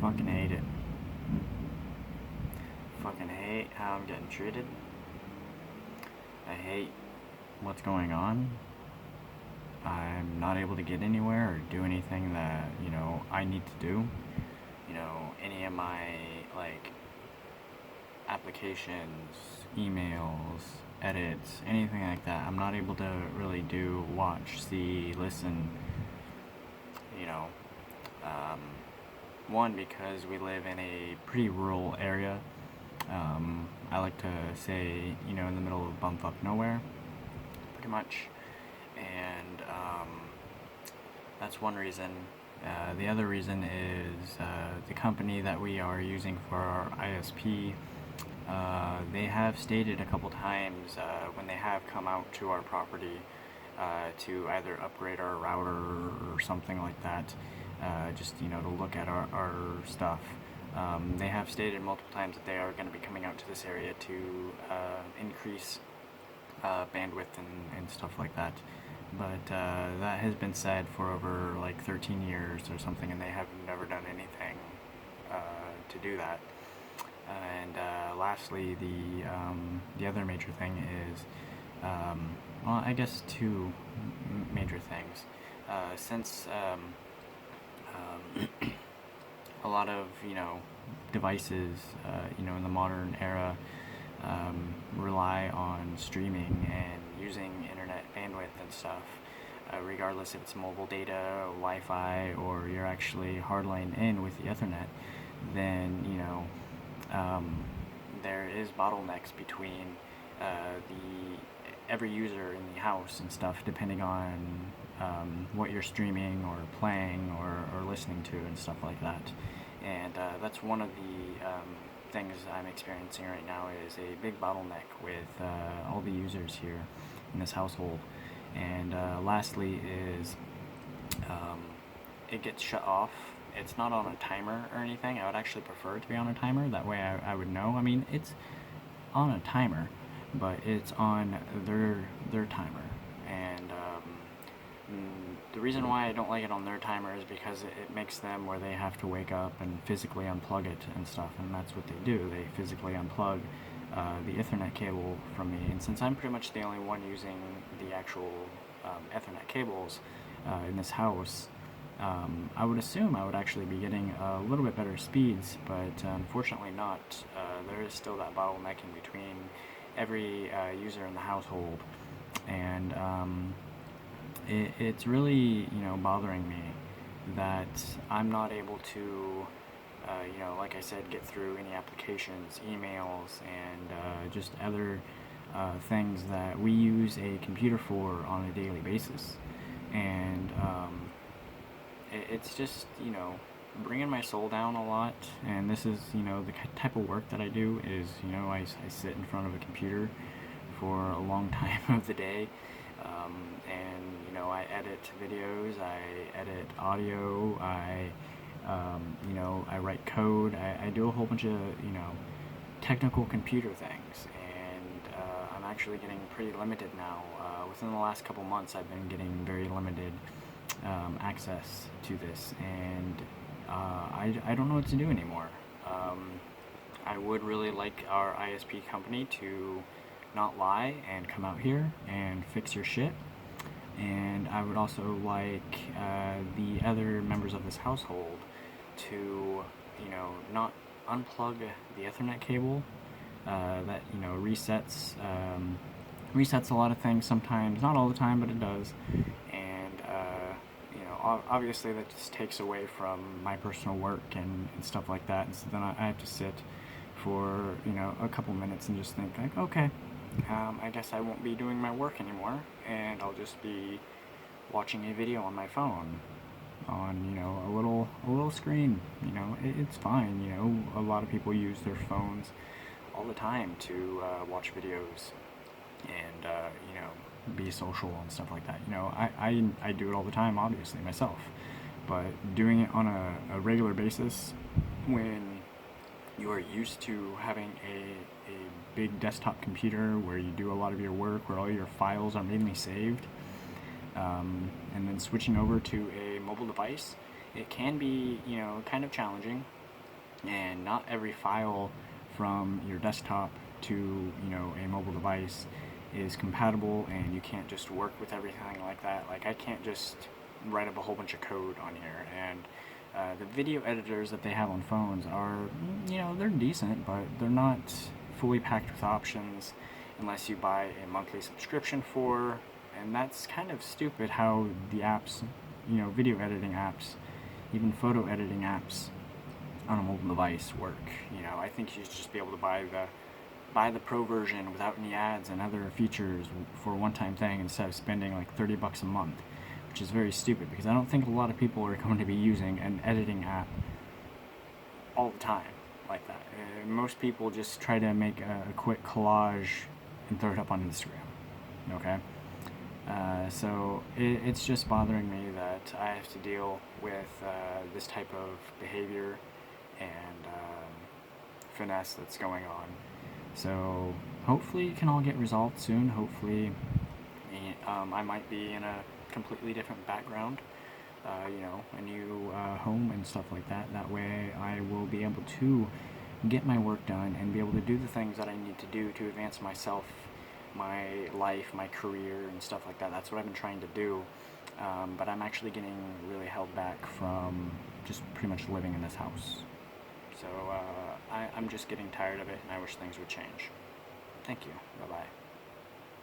Fucking hate it. Fucking hate how I'm getting treated. I hate what's going on. I'm not able to get anywhere or do anything that, I need to do. Any of my, applications, emails, edits, anything like that, I'm not able to really do, watch, see, listen, one, because we live in a pretty rural area. I like to say, in the middle of bumfuck nowhere, pretty much. And that's one reason. The other reason is the company that we are using for our ISP. They have stated a couple times when they have come out to our property to either upgrade our router or something like that, just to look at our stuff. They have stated multiple times that they are going to be coming out to this area to increase bandwidth and stuff like that. But that has been said for over 13 years or something, and they have never done anything to do that. And lastly, the other major thing is, well, I guess two major things. Since a lot of devices in the modern era rely on streaming and using internet bandwidth and stuff, regardless if it's mobile data, Wi-Fi, or you're actually hardline in with the Ethernet, then there is bottlenecks between every user in the house and stuff, depending on what you're streaming or playing or listening to and stuff like that. And that's one of the things I'm experiencing right now, is a big bottleneck with all the users here in this household. And lastly is it gets shut off. It's not on a timer or anything. I would actually prefer it to be on a timer. That way I would know. I mean, it's on a timer, but it's on their timer. And the reason why I don't like it on their timer is because it makes them where they have to wake up and physically unplug it and stuff, and that's what they do. They physically unplug the Ethernet cable from me, and since I'm pretty much the only one using the actual Ethernet cables in this house, I would assume I would actually be getting a little bit better speeds, but unfortunately not. There is still that bottlenecking between every user in the household, and it's really bothering me that I'm not able to like I said, get through any applications, emails, and just other things that we use a computer for on a daily basis. And it's just bringing my soul down a lot. And this is the type of work that I do is I sit in front of a computer for a long time of the day, and I edit videos, I edit audio, I write code, I do a whole bunch of technical computer things, and I'm actually getting pretty limited now. Within the last couple months, I've been getting very limited access to this, and I don't know what to do anymore. I would really like our ISP company to not lie and come out here and fix your shit. And I would also like the other members of this household to, not unplug the Ethernet cable that, resets a lot of things sometimes, not all the time, but it does. And, obviously that just takes away from my personal work and stuff like that. And so then I have to sit for, a couple minutes and just think okay, I guess I won't be doing my work anymore, and I'll just be watching a video on my phone on a little screen. It's fine. A lot of people use their phones all the time to watch videos and be social and stuff like that. I do it all the time, obviously, myself, but doing it on a regular basis when you are used to having a big desktop computer where you do a lot of your work, where all your files are mainly saved, and then switching over to a mobile device, it can be, kind of challenging. and not every file from your desktop to, you know, a mobile device is compatible, and you can't just work with everything like that. Like, I can't just write up a whole bunch of code on here, and the video editors that they have on phones are, you know, they're decent, but they're not fully packed with options unless you buy a monthly subscription for, and that's kind of stupid how the apps, you know, video editing apps, even photo editing apps on a mobile device work. You know, I think you should just be able to buy the pro version without any ads and other features for a one-time thing instead of spending like $30 a month, which is very stupid because I don't think a lot of people are going to be using an editing app all the time like that. Most people just try to make a quick collage and throw it up on Instagram. Okay? So it's just bothering me that I have to deal with this type of behavior and finesse that's going on. So hopefully it can all get resolved soon. Hopefully I might be in a completely different background, you know, a new home and stuff like that. That way I will be able to get my work done and be able to do the things that I need to do to advance myself, my life, my career, and stuff like that. That's what I've been trying to do. But I'm actually getting really held back from just pretty much living in this house. So I'm just getting tired of it, and I wish things would change. Thank you. Bye-bye.